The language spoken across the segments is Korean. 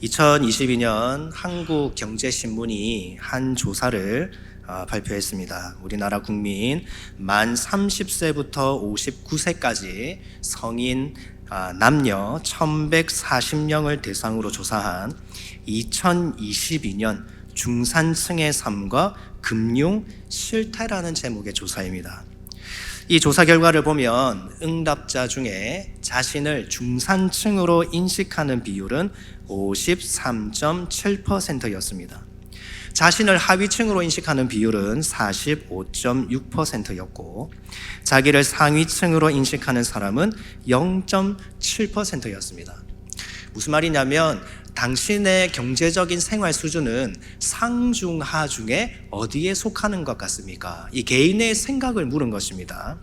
2022년 한국경제신문이 한 조사를 발표했습니다. 우리나라 국민 만 30세부터 59세까지 성인 남녀 1140명을 대상으로 조사한 2022년 중산층의 삶과 금융 실태라는 제목의 조사입니다. 이 조사 결과를 보면 응답자 중에 자신을 중산층으로 인식하는 비율은 53.7%였습니다. 자신을 하위층으로 인식하는 비율은 45.6%였고 자기를 상위층으로 인식하는 사람은 0.7%였습니다. 무슨 말이냐면 당신의 경제적인 생활 수준은 상중하 중에 어디에 속하는 것 같습니까? 이 개인의 생각을 물은 것입니다.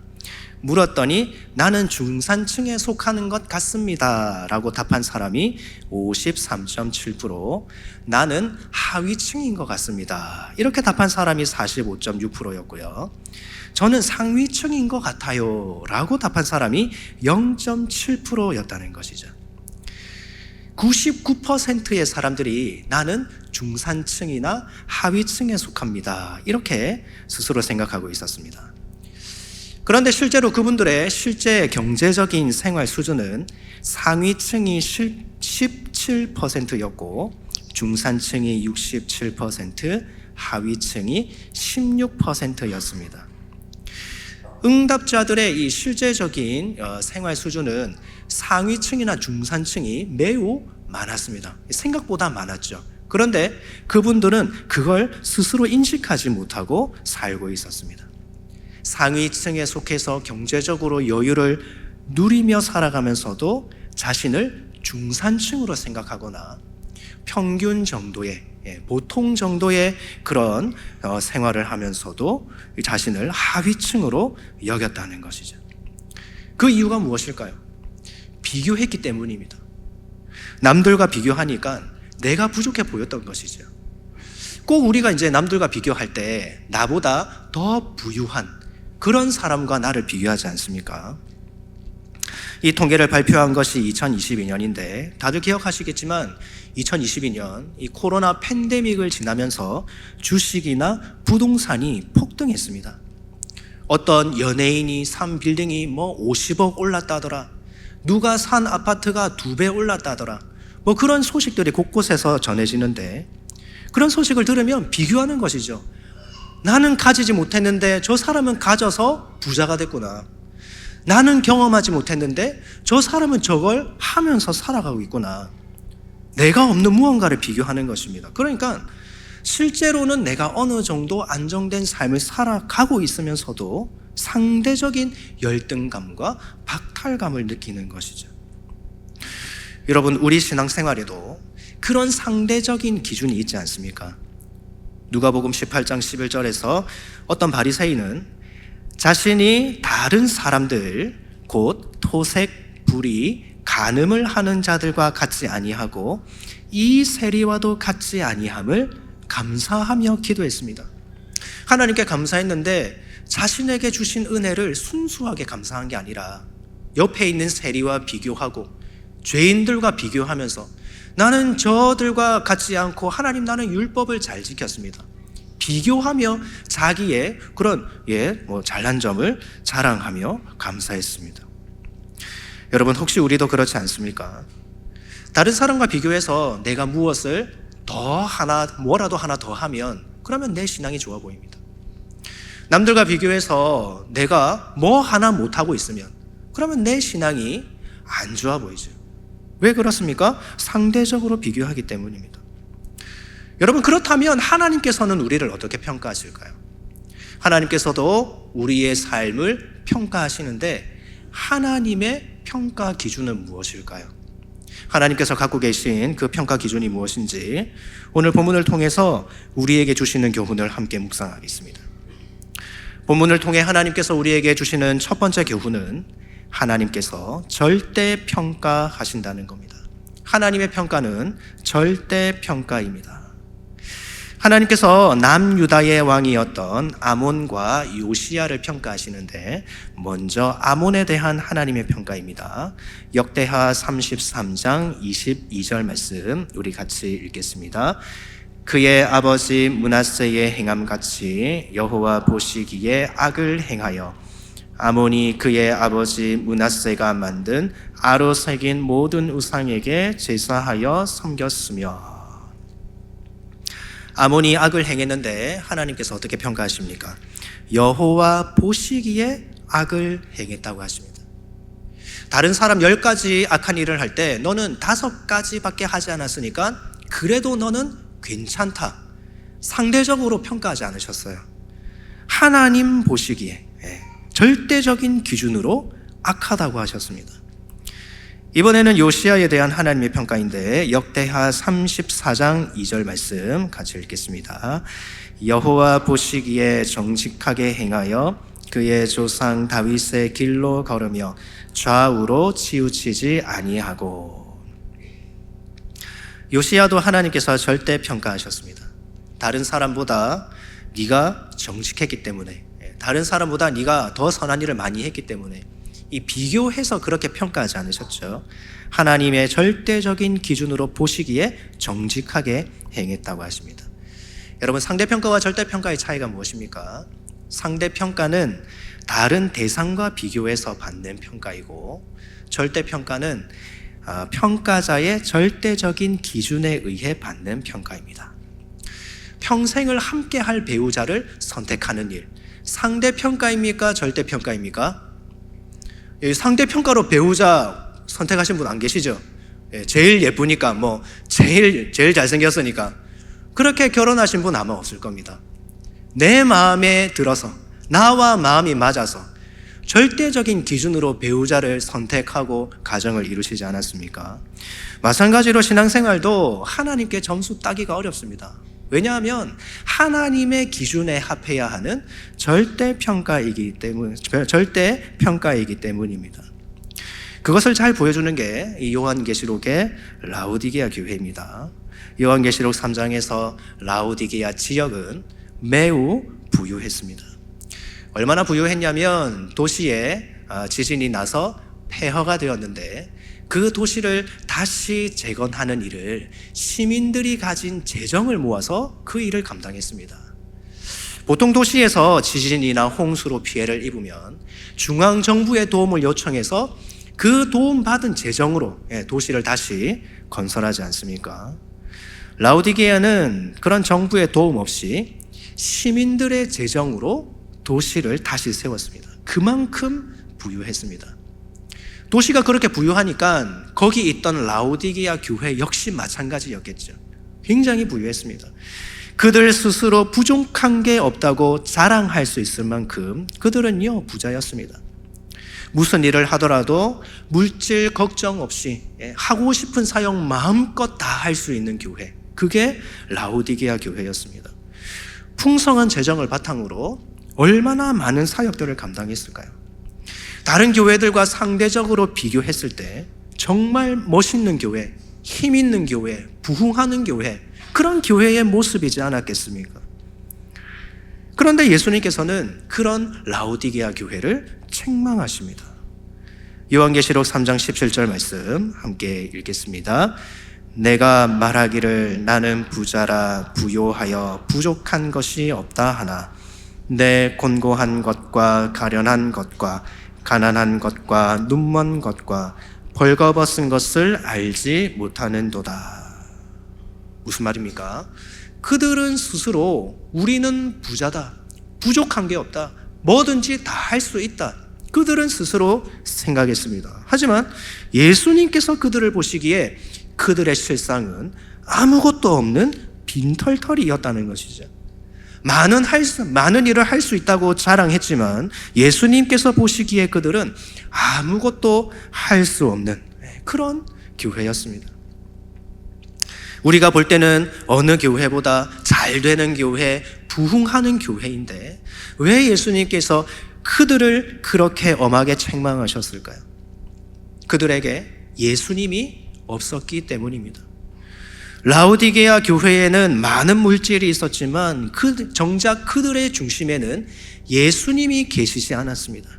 물었더니 나는 중산층에 속하는 것 같습니다 라고 답한 사람이 53.7%, 나는 하위층인 것 같습니다 이렇게 답한 사람이 45.6%였고요 저는 상위층인 것 같아요 라고 답한 사람이 0.7%였다는 것이죠. 99%의 사람들이 나는 중산층이나 하위층에 속합니다 이렇게 스스로 생각하고 있었습니다. 그런데 실제로 그분들의 실제 경제적인 생활 수준은 상위층이 17%였고 중산층이 67%, 하위층이 16%였습니다. 응답자들의 이 실제적인 생활 수준은 상위층이나 중산층이 매우 많았습니다. 생각보다 많았죠. 그런데 그분들은 그걸 스스로 인식하지 못하고 살고 있었습니다. 상위층에 속해서 경제적으로 여유를 누리며 살아가면서도 자신을 중산층으로 생각하거나 평균 정도의, 보통 정도의 그런 생활을 하면서도 자신을 하위층으로 여겼다는 것이죠. 그 이유가 무엇일까요? 비교했기 때문입니다. 남들과 비교하니까 내가 부족해 보였던 것이죠. 꼭 우리가 이제 남들과 비교할 때 나보다 더 부유한 그런 사람과 나를 비교하지 않습니까? 이 통계를 발표한 것이 2022년인데 다들 기억하시겠지만 2022년 이 코로나 팬데믹을 지나면서 주식이나 부동산이 폭등했습니다. 어떤 연예인이 산 빌딩이 50억 올랐다더라, 누가 산 아파트가 2배 올랐다더라, 그런 소식들이 곳곳에서 전해지는데 그런 소식을 들으면 비교하는 것이죠. 나는 가지지 못했는데 저 사람은 가져서 부자가 됐구나. 나는 경험하지 못했는데 저 사람은 저걸 하면서 살아가고 있구나. 내가 없는 무언가를 비교하는 것입니다. 그러니까 실제로는 내가 어느 정도 안정된 삶을 살아가고 있으면서도 상대적인 열등감과 박탈감을 느끼는 것이죠. 여러분, 우리 신앙생활에도 그런 상대적인 기준이 있지 않습니까? 누가복음 18장 11절에서 어떤 바리새인은 자신이 다른 사람들 곧 토색, 불의, 간음을 하는 자들과 같지 아니하고 이 세리와도 같지 아니함을 감사하며 기도했습니다. 하나님께 감사했는데 자신에게 주신 은혜를 순수하게 감사한 게 아니라 옆에 있는 세리와 비교하고 죄인들과 비교하면서 나는 저들과 같지 않고 하나님 나는 율법을 잘 지켰습니다. 비교하며 자기의 그런 잘난 점을 자랑하며 감사했습니다. 여러분, 혹시 우리도 그렇지 않습니까? 다른 사람과 비교해서 내가 무엇을 뭐라도 하나 더 하면 그러면 내 신앙이 좋아 보입니다. 남들과 비교해서 내가 뭐 하나 못하고 있으면 그러면 내 신앙이 안 좋아 보이죠. 왜 그렇습니까? 상대적으로 비교하기 때문입니다. 여러분, 그렇다면 하나님께서는 우리를 어떻게 평가하실까요? 하나님께서도 우리의 삶을 평가하시는데 하나님의 평가 기준은 무엇일까요? 하나님께서 갖고 계신 그 평가 기준이 무엇인지 오늘 본문을 통해서 우리에게 주시는 교훈을 함께 묵상하겠습니다. 본문을 통해 하나님께서 우리에게 주시는 첫 번째 교훈은 하나님께서 절대 평가하신다는 겁니다. 하나님의 평가는 절대 평가입니다. 하나님께서 남유다의 왕이었던 아몬과 요시야를 평가하시는데 먼저 아몬에 대한 하나님의 평가입니다. 역대하 33장 22절 말씀 우리 같이 읽겠습니다. 그의 아버지 므낫세의 행함같이 여호와 보시기에 악을 행하여 아몬이 그의 아버지 므낫세가 만든 아로 새긴 모든 우상에게 제사하여 섬겼으며. 아몬이 악을 행했는데 하나님께서 어떻게 평가하십니까? 여호와 보시기에 악을 행했다고 하십니다. 다른 사람 10가지 악한 일을 할 때 너는 5가지밖에 하지 않았으니까 그래도 너는 괜찮다, 상대적으로 평가하지 않으셨어요. 하나님 보시기에 절대적인 기준으로 악하다고 하셨습니다. 이번에는 요시야에 대한 하나님의 평가인데 역대하 34장 2절 말씀 같이 읽겠습니다. 여호와 보시기에 정직하게 행하여 그의 조상 다윗의 길로 걸으며 좌우로 치우치지 아니하고. 요시야도 하나님께서 절대 평가하셨습니다. 다른 사람보다 네가 정직했기 때문에, 다른 사람보다 네가 더 선한 일을 많이 했기 때문에, 이 비교해서 그렇게 평가하지 않으셨죠. 하나님의 절대적인 기준으로 보시기에 정직하게 행했다고 하십니다. 여러분, 상대평가와 절대평가의 차이가 무엇입니까? 상대평가는 다른 대상과 비교해서 받는 평가이고, 절대평가는 평가자의 절대적인 기준에 의해 받는 평가입니다. 평생을 함께 할 배우자를 선택하는 일, 상대평가입니까? 절대평가입니까? 상대평가로 배우자 선택하신 분 안 계시죠? 제일 예쁘니까, 제일 잘생겼으니까 그렇게 결혼하신 분 아마 없을 겁니다. 내 마음에 들어서, 나와 마음이 맞아서 절대적인 기준으로 배우자를 선택하고 가정을 이루시지 않았습니까? 마찬가지로 신앙생활도 하나님께 점수 따기가 어렵습니다. 왜냐하면 하나님의 기준에 합해야 하는 절대평가이기 때문입니다. 그것을 잘 보여주는 게 이 요한계시록의 라오디게아 교회입니다. 요한계시록 3장에서 라오디게아 지역은 매우 부유했습니다. 얼마나 부유했냐면 도시에 지진이 나서 폐허가 되었는데 그 도시를 다시 재건하는 일을 시민들이 가진 재정을 모아서 그 일을 감당했습니다. 보통 도시에서 지진이나 홍수로 피해를 입으면 중앙정부의 도움을 요청해서 그 도움받은 재정으로 도시를 다시 건설하지 않습니까? 라오디게아는 그런 정부의 도움 없이 시민들의 재정으로 도시를 다시 세웠습니다. 그만큼 부유했습니다. 도시가 그렇게 부유하니까 거기 있던 라오디게아 교회 역시 마찬가지였겠죠. 굉장히 부유했습니다. 그들 스스로 부족한 게 없다고 자랑할 수 있을 만큼 그들은요 부자였습니다. 무슨 일을 하더라도 물질 걱정 없이 하고 싶은 사역 마음껏 다 할 수 있는 교회, 그게 라오디게아 교회였습니다. 풍성한 재정을 바탕으로 얼마나 많은 사역들을 감당했을까요? 다른 교회들과 상대적으로 비교했을 때 정말 멋있는 교회, 힘 있는 교회, 부흥하는 교회, 그런 교회의 모습이지 않았겠습니까? 그런데 예수님께서는 그런 라오디게아 교회를 책망하십니다. 요한계시록 3장 17절 말씀 함께 읽겠습니다. 내가 말하기를 나는 부자라 부요하여 부족한 것이 없다 하나 내 곤고한 것과 가련한 것과 가난한 것과 눈먼 것과 벌거벗은 것을 알지 못하는도다. 무슨 말입니까? 그들은 스스로 우리는 부자다, 부족한 게 없다, 뭐든지 다 할 수 있다, 그들은 스스로 생각했습니다. 하지만 예수님께서 그들을 보시기에 그들의 실상은 아무것도 없는 빈털터리였다는 것이죠. 많은 일을 할 수 있다고 자랑했지만 예수님께서 보시기에 그들은 아무것도 할 수 없는 그런 교회였습니다. 우리가 볼 때는 어느 교회보다 잘 되는 교회, 부흥하는 교회인데 왜 예수님께서 그들을 그렇게 엄하게 책망하셨을까요? 그들에게 예수님이 없었기 때문입니다. 라오디게아 교회에는 많은 물질이 있었지만 정작 그들의 중심에는 예수님이 계시지 않았습니다.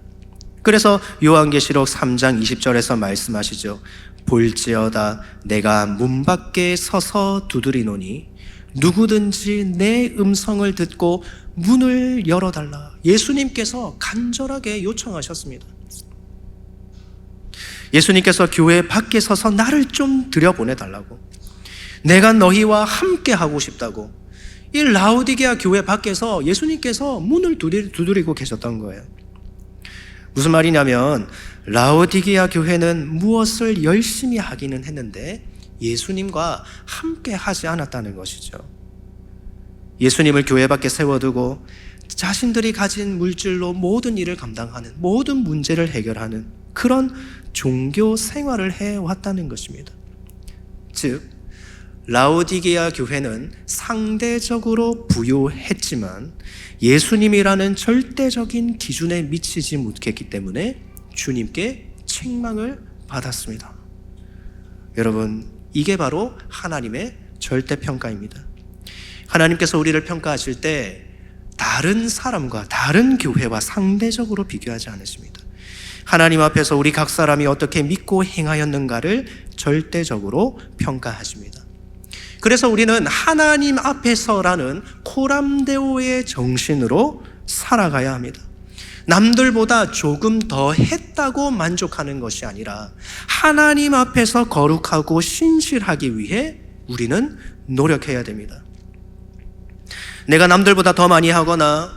그래서 요한계시록 3장 20절에서 말씀하시죠. 볼지어다 내가 문 밖에 서서 두드리노니 누구든지 내 음성을 듣고 문을 열어달라. 예수님께서 간절하게 요청하셨습니다. 예수님께서 교회 밖에 서서 나를 좀 들여보내달라고, 내가 너희와 함께 하고 싶다고. 이 라오디게아 교회 밖에서 예수님께서 문을 두드리고 계셨던 거예요. 무슨 말이냐면 라오디게아 교회는 무엇을 열심히 하기는 했는데 예수님과 함께 하지 않았다는 것이죠. 예수님을 교회 밖에 세워두고 자신들이 가진 물질로 모든 일을 감당하는, 모든 문제를 해결하는 그런 종교 생활을 해왔다는 것입니다. 즉 라오디게아 교회는 상대적으로 부유했지만 예수님이라는 절대적인 기준에 미치지 못했기 때문에 주님께 책망을 받았습니다. 여러분, 이게 바로 하나님의 절대평가입니다. 하나님께서 우리를 평가하실 때 다른 사람과 다른 교회와 상대적으로 비교하지 않으십니다. 하나님 앞에서 우리 각 사람이 어떻게 믿고 행하였는가를 절대적으로 평가하십니다. 그래서 우리는 하나님 앞에서라는 코람데오의 정신으로 살아가야 합니다. 남들보다 조금 더 했다고 만족하는 것이 아니라 하나님 앞에서 거룩하고 신실하기 위해 우리는 노력해야 됩니다. 내가 남들보다 더 많이 하거나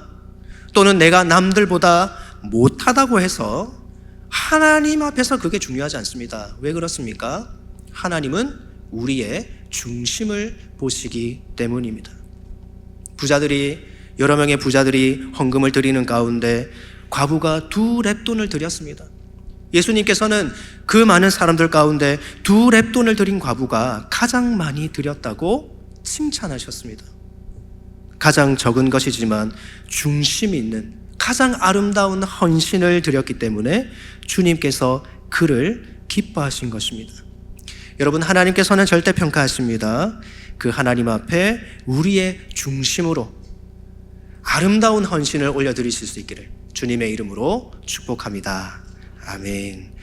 또는 내가 남들보다 못하다고 해서 하나님 앞에서 그게 중요하지 않습니다. 왜 그렇습니까? 하나님은 우리의 중심을 보시기 때문입니다. 여러 명의 부자들이 헌금을 드리는 가운데 과부가 2렙돈을 드렸습니다. 예수님께서는 그 많은 사람들 가운데 2렙돈을 드린 과부가 가장 많이 드렸다고 칭찬하셨습니다. 가장 적은 것이지만 중심 있는 가장 아름다운 헌신을 드렸기 때문에 주님께서 그를 기뻐하신 것입니다. 여러분, 하나님께서는 절대평가하십니다. 그 하나님 앞에 우리의 중심으로 아름다운 헌신을 올려드리실 수 있기를 주님의 이름으로 축복합니다. 아멘.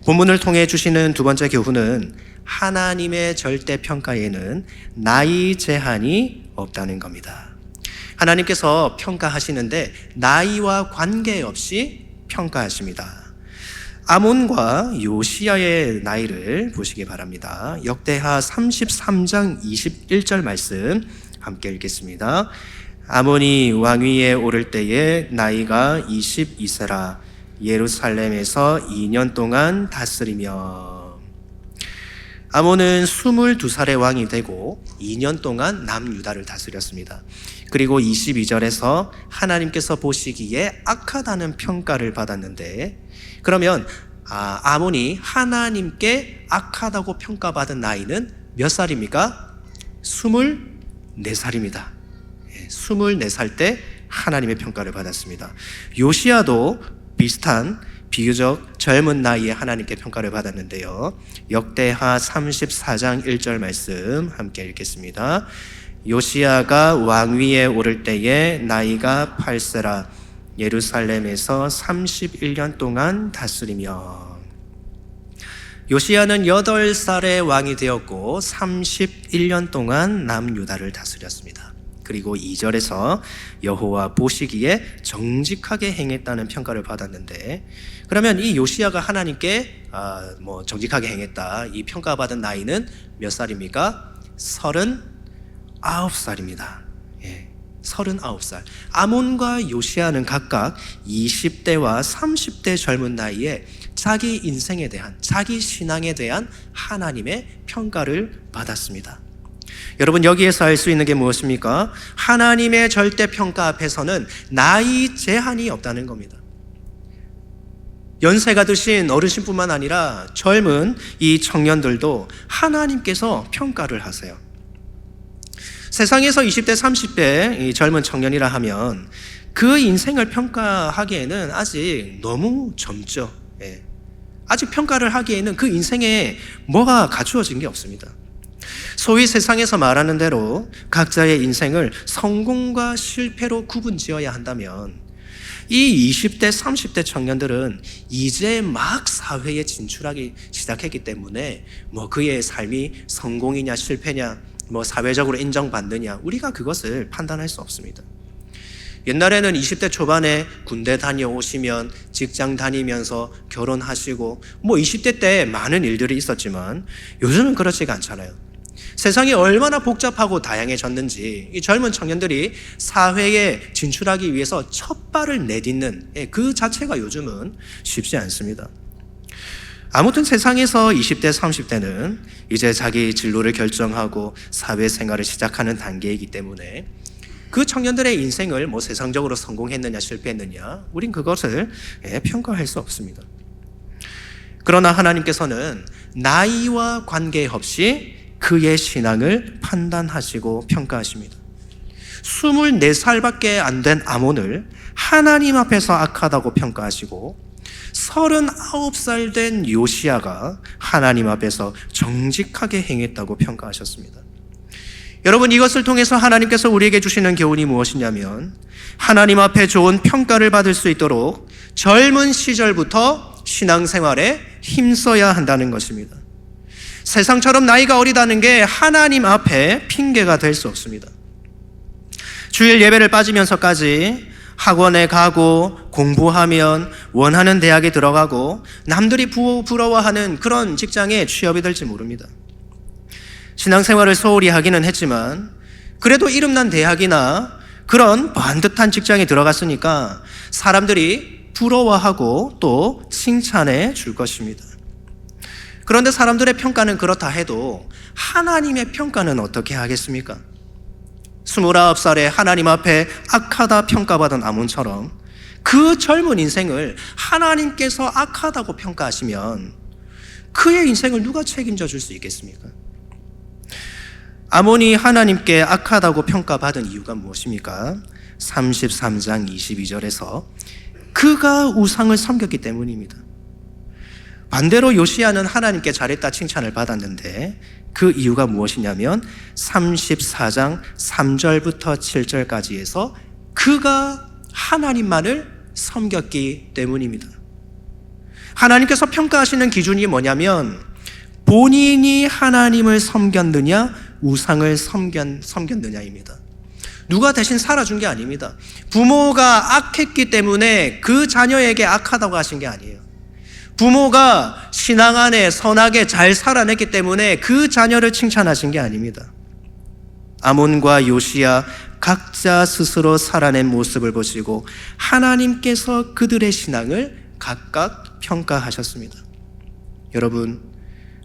본문을 통해 주시는 두 번째 교훈은 하나님의 절대평가에는 나이 제한이 없다는 겁니다. 하나님께서 평가하시는데 나이와 관계없이 평가하십니다. 아몬과 요시야의 나이를 보시기 바랍니다. 역대하 33장 21절 말씀 함께 읽겠습니다. 아몬이 왕위에 오를 때에 나이가 22세라 예루살렘에서 2년 동안 다스리며. 아몬은 22살의 왕이 되고 2년 동안 남유다를 다스렸습니다. 그리고 22절에서 하나님께서 보시기에 악하다는 평가를 받았는데, 그러면 아몬이 하나님께 악하다고 평가받은 나이는 몇 살입니까? 24살입니다. 24살 때 하나님의 평가를 받았습니다. 요시야도 비슷한 비교적 젊은 나이에 하나님께 평가를 받았는데요. 역대하 34장 1절 말씀 함께 읽겠습니다. 요시야가 왕위에 오를 때에 나이가 8세라 예루살렘에서 31년 동안 다스리며. 요시야는 8살의 왕이 되었고 31년 동안 남유다를 다스렸습니다. 그리고 2절에서 여호와 보시기에 정직하게 행했다는 평가를 받았는데, 그러면 이 요시야가 하나님께 정직하게 행했다, 이 평가받은 나이는 몇 살입니까? 39살입니다. 39살. 아몬과 요시야는 각각 20대와 30대 젊은 나이에 자기 인생에 대한, 자기 신앙에 대한 하나님의 평가를 받았습니다. 여러분, 여기에서 알 수 있는 게 무엇입니까? 하나님의 절대평가 앞에서는 나이 제한이 없다는 겁니다. 연세가 드신 어르신뿐만 아니라 젊은 이 청년들도 하나님께서 평가를 하세요. 세상에서 20대, 30대 이 젊은 청년이라 하면 그 인생을 평가하기에는 아직 너무 젊죠. 아직 평가를 하기에는 그 인생에 뭐가 갖추어진 게 없습니다. 소위 세상에서 말하는 대로 각자의 인생을 성공과 실패로 구분지어야 한다면 이 20대, 30대 청년들은 이제 막 사회에 진출하기 시작했기 때문에 그의 삶이 성공이냐 실패냐, 사회적으로 인정받느냐, 우리가 그것을 판단할 수 없습니다. 옛날에는 20대 초반에 군대 다녀오시면 직장 다니면서 결혼하시고 20대 때 많은 일들이 있었지만 요즘은 그렇지가 않잖아요. 세상이 얼마나 복잡하고 다양해졌는지 이 젊은 청년들이 사회에 진출하기 위해서 첫 발을 내딛는 그 자체가 요즘은 쉽지 않습니다. 아무튼 세상에서 20대, 30대는 이제 자기 진로를 결정하고 사회생활을 시작하는 단계이기 때문에 그 청년들의 인생을 세상적으로 성공했느냐 실패했느냐 우린 그것을 평가할 수 없습니다. 그러나 하나님께서는 나이와 관계없이 그의 신앙을 판단하시고 평가하십니다. 24살밖에 안 된 아몬을 하나님 앞에서 악하다고 평가하시고 39살 된 요시야가 하나님 앞에서 정직하게 행했다고 평가하셨습니다. 여러분, 이것을 통해서 하나님께서 우리에게 주시는 교훈이 무엇이냐면 하나님 앞에 좋은 평가를 받을 수 있도록 젊은 시절부터 신앙생활에 힘써야 한다는 것입니다. 세상처럼 나이가 어리다는 게 하나님 앞에 핑계가 될 수 없습니다. 주일 예배를 빠지면서까지 학원에 가고 공부하면 원하는 대학에 들어가고 남들이 부러워하는 그런 직장에 취업이 될지 모릅니다. 신앙생활을 소홀히 하기는 했지만 그래도 이름난 대학이나 그런 반듯한 직장에 들어갔으니까 사람들이 부러워하고 또 칭찬해 줄 것입니다. 그런데 사람들의 평가는 그렇다 해도 하나님의 평가는 어떻게 하겠습니까? 29살에 하나님 앞에 악하다 평가받은 아몬처럼 그 젊은 인생을 하나님께서 악하다고 평가하시면 그의 인생을 누가 책임져 줄 수 있겠습니까? 아몬이 하나님께 악하다고 평가받은 이유가 무엇입니까? 33장 22절에서 그가 우상을 섬겼기 때문입니다. 반대로 요시야는 하나님께 잘했다 칭찬을 받았는데 그 이유가 무엇이냐면 34장 3절부터 7절까지에서 그가 하나님만을 섬겼기 때문입니다. 하나님께서 평가하시는 기준이 뭐냐면 본인이 하나님을 섬겼느냐 우상을 섬겼느냐입니다. 누가 대신 살아준 게 아닙니다. 부모가 악했기 때문에 그 자녀에게 악하다고 하신 게 아니에요. 부모가 신앙 안에 선하게 잘 살아냈기 때문에 그 자녀를 칭찬하신 게 아닙니다. 아몬과 요시야 각자 스스로 살아낸 모습을 보시고 하나님께서 그들의 신앙을 각각 평가하셨습니다. 여러분,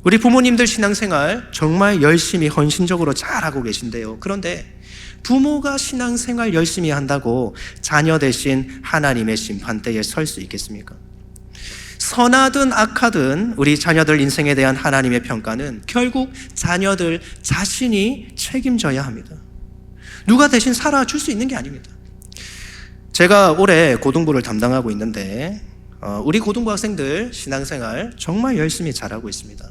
우리 부모님들 신앙생활 정말 열심히 헌신적으로 잘하고 계신데요. 그런데 부모가 신앙생활 열심히 한다고 자녀 대신 하나님의 심판대에 설 수 있겠습니까? 선하든 악하든 우리 자녀들 인생에 대한 하나님의 평가는 결국 자녀들 자신이 책임져야 합니다. 누가 대신 살아줄 수 있는 게 아닙니다. 제가 올해 고등부를 담당하고 있는데 우리 고등부 학생들 신앙생활 정말 열심히 잘하고 있습니다.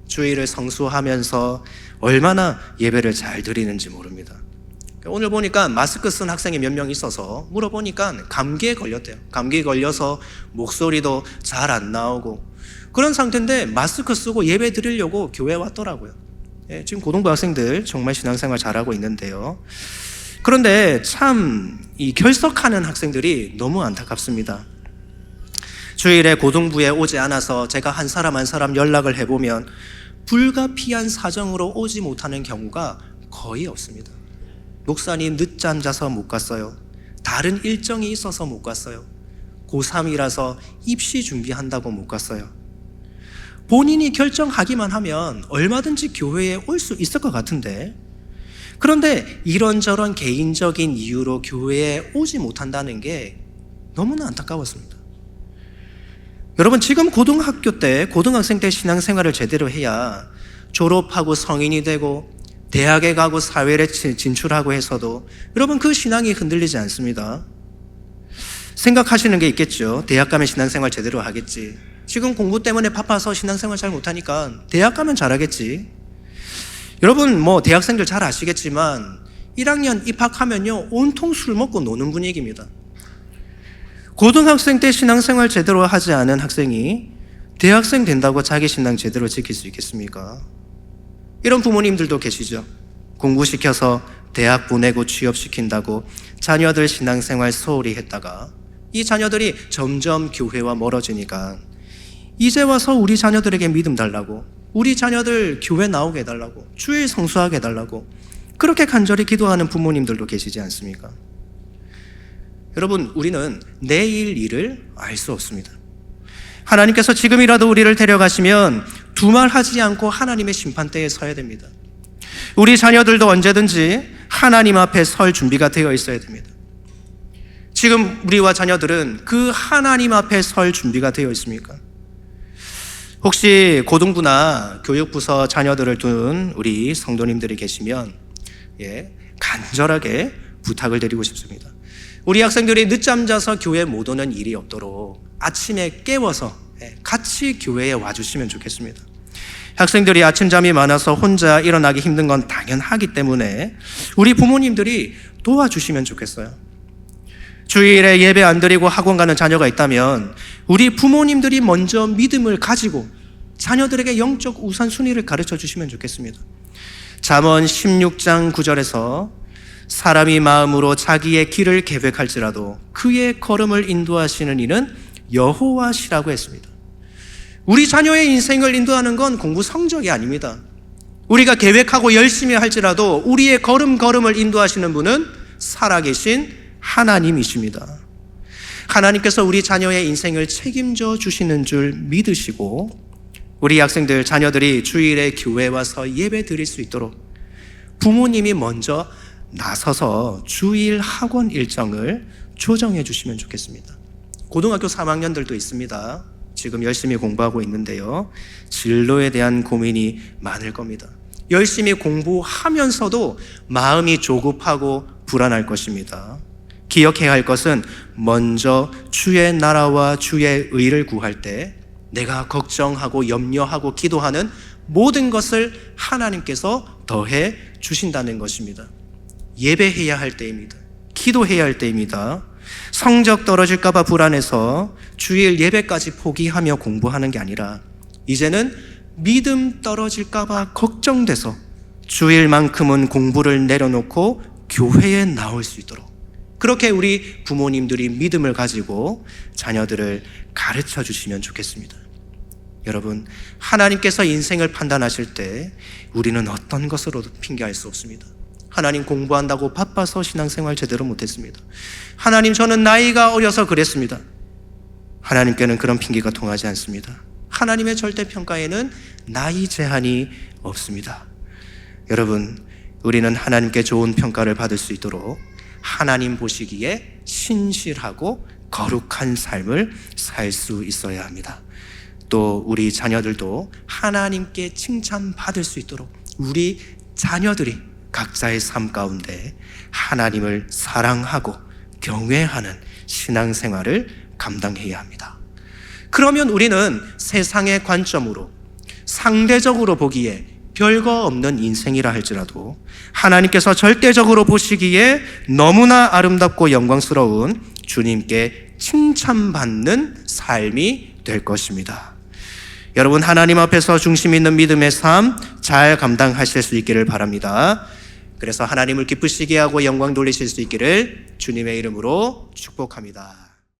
주일을 성수하면서 얼마나 예배를 잘 드리는지 모릅니다. 오늘 보니까 마스크 쓴 학생이 몇 명 있어서 물어보니까 감기에 걸렸대요. 감기에 걸려서 목소리도 잘 안 나오고 그런 상태인데 마스크 쓰고 예배 드리려고 교회 왔더라고요. 지금 고등부 학생들 정말 신앙생활 잘하고 있는데요. 그런데 참 이 결석하는 학생들이 너무 안타깝습니다. 주일에 고등부에 오지 않아서 제가 한 사람 한 사람 연락을 해보면 불가피한 사정으로 오지 못하는 경우가 거의 없습니다. 목사님 늦잠 자서 못 갔어요. 다른 일정이 있어서 못 갔어요. 고3이라서 입시 준비한다고 못 갔어요. 본인이 결정하기만 하면 얼마든지 교회에 올 수 있을 것 같은데 그런데 이런저런 개인적인 이유로 교회에 오지 못한다는 게 너무나 안타까웠습니다. 여러분, 지금 고등학교 때 고등학생 때 신앙생활을 제대로 해야 졸업하고 성인이 되고 대학에 가고 사회에 진출하고 해서도 여러분 그 신앙이 흔들리지 않습니다. 생각하시는 게 있겠죠. 대학 가면 신앙생활 제대로 하겠지. 지금 공부 때문에 바빠서 신앙생활 잘 못하니까 대학 가면 잘하겠지. 여러분 대학생들 잘 아시겠지만 1학년 입학하면요 온통 술 먹고 노는 분위기입니다. 고등학생 때 신앙생활 제대로 하지 않은 학생이 대학생 된다고 자기 신앙 제대로 지킬 수 있겠습니까? 이런 부모님들도 계시죠. 공부시켜서 대학 보내고 취업시킨다고 자녀들 신앙생활 소홀히 했다가 이 자녀들이 점점 교회와 멀어지니까 이제 와서 우리 자녀들에게 믿음 달라고, 우리 자녀들 교회 나오게 해달라고, 주일 성수하게 해달라고 그렇게 간절히 기도하는 부모님들도 계시지 않습니까? 여러분, 우리는 내일 일을 알 수 없습니다. 하나님께서 지금이라도 우리를 데려가시면 두말하지 않고 하나님의 심판대에 서야 됩니다. 우리 자녀들도 언제든지 하나님 앞에 설 준비가 되어 있어야 됩니다. 지금 우리와 자녀들은 그 하나님 앞에 설 준비가 되어 있습니까? 혹시 고등부나 교육부서 자녀들을 둔 우리 성도님들이 계시면 간절하게 부탁을 드리고 싶습니다. 우리 학생들이 늦잠 자서 교회 못 오는 일이 없도록 아침에 깨워서 같이 교회에 와주시면 좋겠습니다. 학생들이 아침잠이 많아서 혼자 일어나기 힘든 건 당연하기 때문에 우리 부모님들이 도와주시면 좋겠어요. 주일에 예배 안 드리고 학원 가는 자녀가 있다면 우리 부모님들이 먼저 믿음을 가지고 자녀들에게 영적 우선순위를 가르쳐 주시면 좋겠습니다. 잠언 16장 9절에서 사람이 마음으로 자기의 길을 계획할지라도 그의 걸음을 인도하시는 이는 여호와시라고 했습니다. 우리 자녀의 인생을 인도하는 건 공부 성적이 아닙니다. 우리가 계획하고 열심히 할지라도 우리의 걸음걸음을 인도하시는 분은 살아계신 하나님이십니다. 하나님께서 우리 자녀의 인생을 책임져 주시는 줄 믿으시고 우리 학생들, 자녀들이 주일에 교회 와서 예배 드릴 수 있도록 부모님이 먼저 나서서 주일 학원 일정을 조정해 주시면 좋겠습니다. 고등학교 3학년들도 있습니다. 지금 열심히 공부하고 있는데요. 진로에 대한 고민이 많을 겁니다. 열심히 공부하면서도 마음이 조급하고 불안할 것입니다. 기억해야 할 것은 먼저 주의 나라와 주의 의를 구할 때 내가 걱정하고 염려하고 기도하는 모든 것을 하나님께서 더해 주신다는 것입니다. 예배해야 할 때입니다. 기도해야 할 때입니다. 성적 떨어질까 봐 불안해서 주일 예배까지 포기하며 공부하는 게 아니라 이제는 믿음 떨어질까 봐 걱정돼서 주일만큼은 공부를 내려놓고 교회에 나올 수 있도록 그렇게 우리 부모님들이 믿음을 가지고 자녀들을 가르쳐 주시면 좋겠습니다. 여러분, 하나님께서 인생을 판단하실 때 우리는 어떤 것으로도 핑계할 수 없습니다. 하나님 공부한다고 바빠서 신앙생활 제대로 못했습니다. 하나님 저는 나이가 어려서 그랬습니다. 하나님께는 그런 핑계가 통하지 않습니다. 하나님의 절대평가에는 나이 제한이 없습니다. 여러분, 우리는 하나님께 좋은 평가를 받을 수 있도록 하나님 보시기에 신실하고 거룩한 삶을 살 수 있어야 합니다. 또 우리 자녀들도 하나님께 칭찬받을 수 있도록 우리 자녀들이 각자의 삶 가운데 하나님을 사랑하고 경외하는 신앙생활을 감당해야 합니다. 그러면 우리는 세상의 관점으로 상대적으로 보기에 별거 없는 인생이라 할지라도 하나님께서 절대적으로 보시기에 너무나 아름답고 영광스러운 주님께 칭찬받는 삶이 될 것입니다. 여러분, 하나님 앞에서 중심 있는 믿음의 삶 잘 감당하실 수 있기를 바랍니다. 그래서 하나님을 기쁘시게 하고 영광 돌리실 수 있기를 주님의 이름으로 축복합니다.